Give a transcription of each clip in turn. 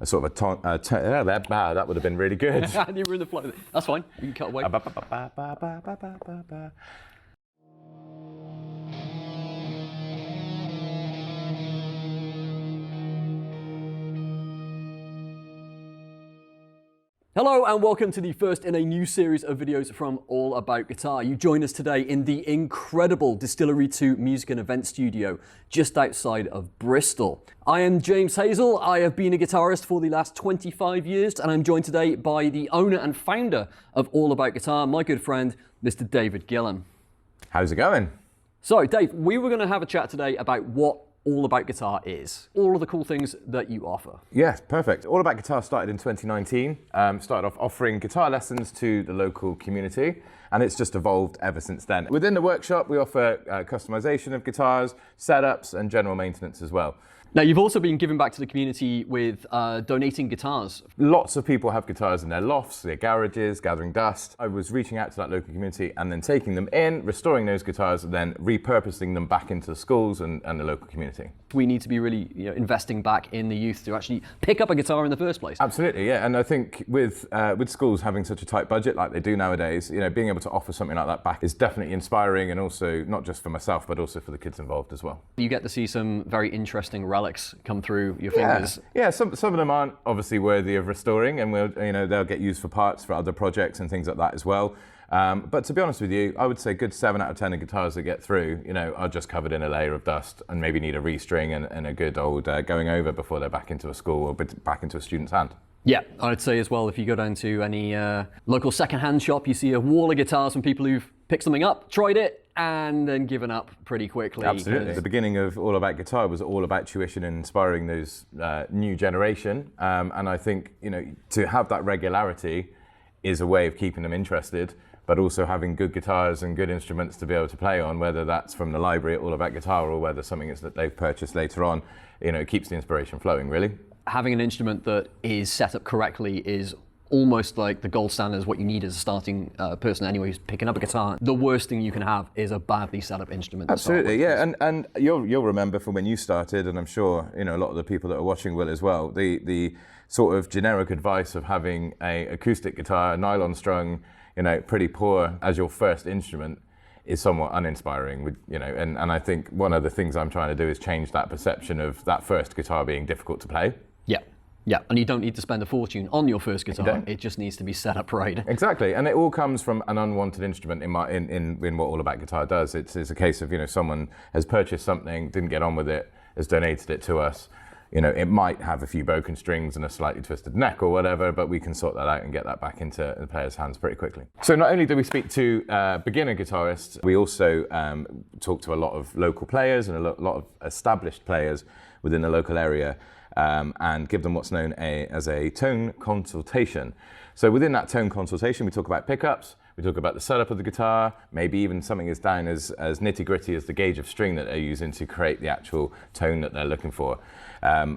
a sort of a that would have been really good. You were in the flow. That's fine. You can cut away. Hello and welcome to the first in a new series of videos from All About Guitar. You join us today in the incredible Distillery 2 Music and Event Studio just outside of Bristol. I am James Hazel. I have been a guitarist for the last 25 years and I'm joined today by the owner and founder of All About Guitar, my good friend, Mr. David Gillam. How's it going? So Dave, we were going to have a chat today about what All About Guitar is, all of the cool things that you offer. Yes, perfect. All About Guitar started in 2019. Started off offering guitar lessons to the local community, and it's just evolved ever since then. Within the workshop, we offer customization of guitars, setups, and general maintenance as well. Now, you've also been giving back to the community with donating guitars. Lots of people have guitars in their lofts, their garages, gathering dust. I was reaching out to that local community and then taking them in, restoring those guitars, and then repurposing them back into the schools and the local community. We need to be really investing back in the youth to actually pick up a guitar in the first place. Absolutely, yeah. And I think with schools having such a tight budget like they do nowadays, being able to offer something like that back is definitely inspiring, and also not just for myself, but also for the kids involved as well. You get to see some very interesting relics come through your fingers. Yeah, some of them aren't obviously worthy of restoring, and they'll get used for parts for other projects and things like that as well. But to be honest with you, I would say good 7 out of 10 of guitars that get through, are just covered in a layer of dust and maybe need a restring and a good old going over before they're back into a school or back into a student's hand. Yeah, I'd say as well, if you go down to any local second-hand shop, you see a wall of guitars from people who've picked something up, tried it, and then given up pretty quickly. Absolutely. The beginning of All About Guitar was all about tuition and inspiring those new generation. And I think, to have that regularity is a way of keeping them interested, but also having good guitars and good instruments to be able to play on, whether that's from the library at All About Guitar or whether something is that they've purchased later on, it keeps the inspiration flowing, really. Having an instrument that is set up correctly is almost like the gold standard, is what you need as a starting person anyway who's picking up a guitar. The worst thing you can have is a badly set up instrument. Absolutely, yeah, and you'll remember from when you started, and I'm sure a lot of the people that are watching will as well, the sort of generic advice of having a acoustic guitar, nylon strung, pretty poor as your first instrument is somewhat uninspiring. And I think one of the things I'm trying to do is change that perception of that first guitar being difficult to play. Yeah, and you don't need to spend a fortune on your first guitar. It just needs to be set up right. Exactly, and it all comes from an unwanted instrument in what All About Guitar does. It's a case of, someone has purchased something, didn't get on with it, has donated it to us. It might have a few broken strings and a slightly twisted neck or whatever, but we can sort that out and get that back into the player's hands pretty quickly. So not only do we speak to beginner guitarists, we also talk to a lot of local players and a lot of established players within the local area, and give them what's known as a tone consultation. So within that tone consultation, we talk about pickups, we talk about the setup of the guitar, maybe even something as down as nitty-gritty as the gauge of string that they're using to create the actual tone that they're looking for.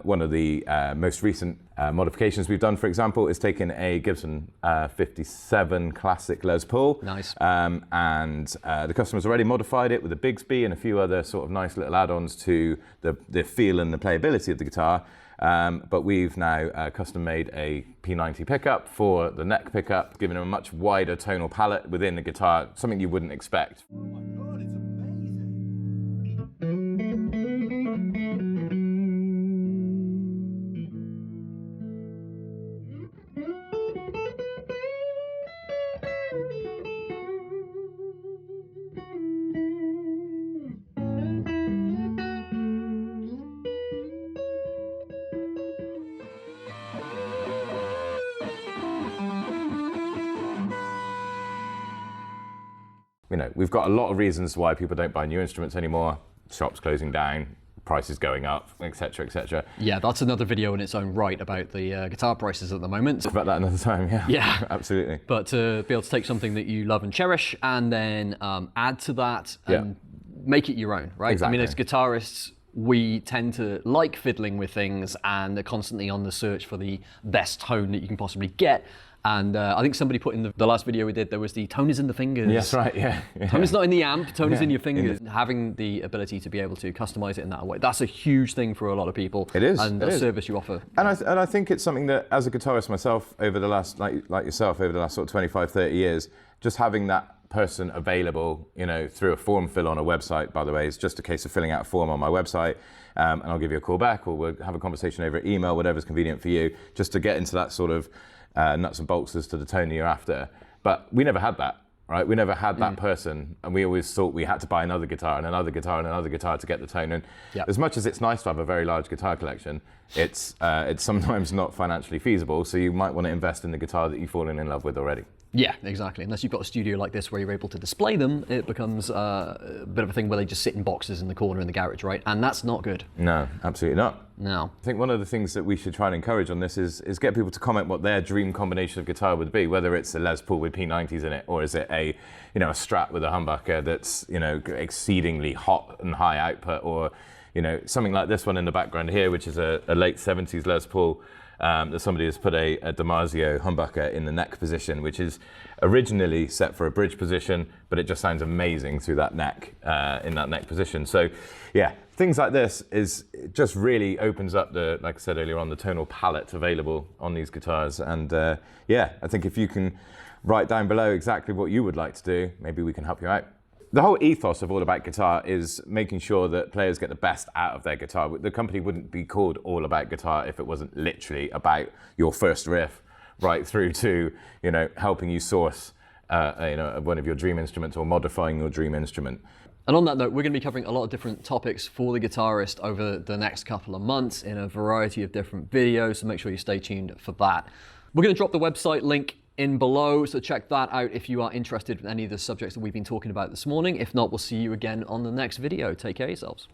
One of the most recent modifications we've done, for example, is taking a Gibson 57 Classic Les Paul. Nice. And the customer's already modified it with a Bigsby and a few other sort of nice little add-ons to the feel and the playability of the guitar. But we've now custom made a P90 pickup for the neck pickup, giving them a much wider tonal palette within the guitar, something you wouldn't expect. Oh my God, it's amazing. We've got a lot of reasons why people don't buy new instruments anymore. Shops closing down, prices going up, etc., etc. Yeah, that's another video in its own right about the guitar prices at the moment. Talk about that another time, yeah. Yeah. Absolutely. But to be able to take something that you love and cherish and then add to that and make it your own, right? Exactly. I mean, as guitarists, we tend to like fiddling with things and are constantly on the search for the best tone that you can possibly get. And I think somebody put in the last video we did, there was the tone is in the fingers. Yes, right, yeah. Tone is not in the amp, tone is in your fingers. Having the ability to be able to customize it in that way, that's a huge thing for a lot of people. It is. And the service you offer. And I think it's something that, as a guitarist myself, over the last, like yourself, over the last sort of 25, 30 years, just having that person available, through a form fill on a website, by the way, it's just a case of filling out a form on my website, and I'll give you a call back, or we'll have a conversation over email, whatever's convenient for you, just to get into that sort of nuts and bolts as to the tone you're after. But we never had that, right? We never had that person, and we always thought we had to buy another guitar and another guitar and another guitar to get the tone. And as much as it's nice to have a very large guitar collection, it's sometimes not financially feasible, so you might want to invest in the guitar that you've fallen in love with already. Yeah, exactly. Unless you've got a studio like this where you're able to display them, it becomes a bit of a thing where they just sit in boxes in the corner in the garage, right? And that's not good. No, absolutely not. No. I think one of the things that we should try and encourage on this is get people to comment what their dream combination of guitar would be, whether it's a Les Paul with P90s in it, or is it a Strat with a humbucker that's exceedingly hot and high output, or something like this one in the background here, which is a late 70s Les Paul. That somebody has put a Damasio humbucker in the neck position, which is originally set for a bridge position, but it just sounds amazing through that neck, in that neck position. So yeah, things like this it just really opens up like I said earlier on, the tonal palette available on these guitars. And yeah, I think if you can write down below exactly what you would like to do, maybe we can help you out. The whole ethos of All About Guitar is making sure that players get the best out of their guitar. The company wouldn't be called All About Guitar if it wasn't literally about your first riff, right through to helping you source one of your dream instruments or modifying your dream instrument. And on that note, we're going to be covering a lot of different topics for the guitarist over the next couple of months in a variety of different videos, so make sure you stay tuned for that. We're going to drop the website link in below, so check that out if you are interested in any of the subjects that we've been talking about this morning. If not, we'll see you again on the next video. Take care of yourselves.